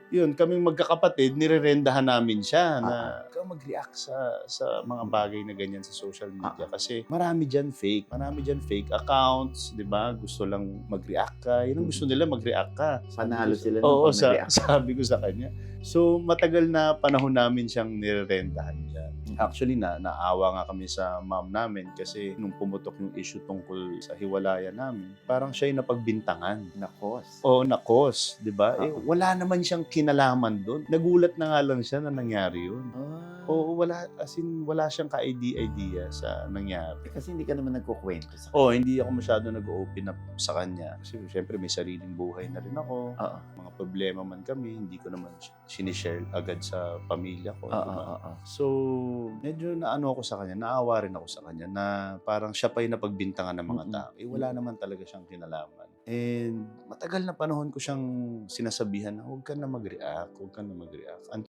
yun, kaming magkakapatid, nirerendahan namin siya Oo. na ikaw mag-react sa mga bagay na ganyan sa social media Oo. kasi marami diyan fake. Marami diyan fake accounts, 'di ba? Gusto lang mag-react ka. Yun ang gusto nila, mag-react ka. Panalo sila nun Oo, pag nag-react ka. sabi ko sa kanya. So, matagal na panahon namin siyang nirerendahan diyan. Actually, naawa nga kami sa mom namin kasi nung pumutok yung issue tungkol sa hiwalayan namin, parang siya yung napagbintangan. Na-cause. Oo, na-cause, 'di ba? Eh, Oo. wala naman siyang kinalaman do'n. Nagulat na nga lang siya na nangyari 'yun. Oo, as in wala siyang ka-idea sa nangyari. Kasi hindi ka naman nagkukuwento sa Oo, hindi ako masyado nag-o-open up sa kanya. Kasi siyempre may sariling buhay na rin ako. Oo. Mga problema man kami, hindi ko naman sinishare agad sa pamilya ko, 'di Oo, ba? oo. So, medyo naano ako sa kanya, naawa rin ako sa kanya na parang siya pa yung napagbintangan ng mga tao. Eh, wala naman talaga siyang kinalaman. And matagal na panahon ko siyang sinasabihan na huwag ka na mag-react, huwag ka na mag-react.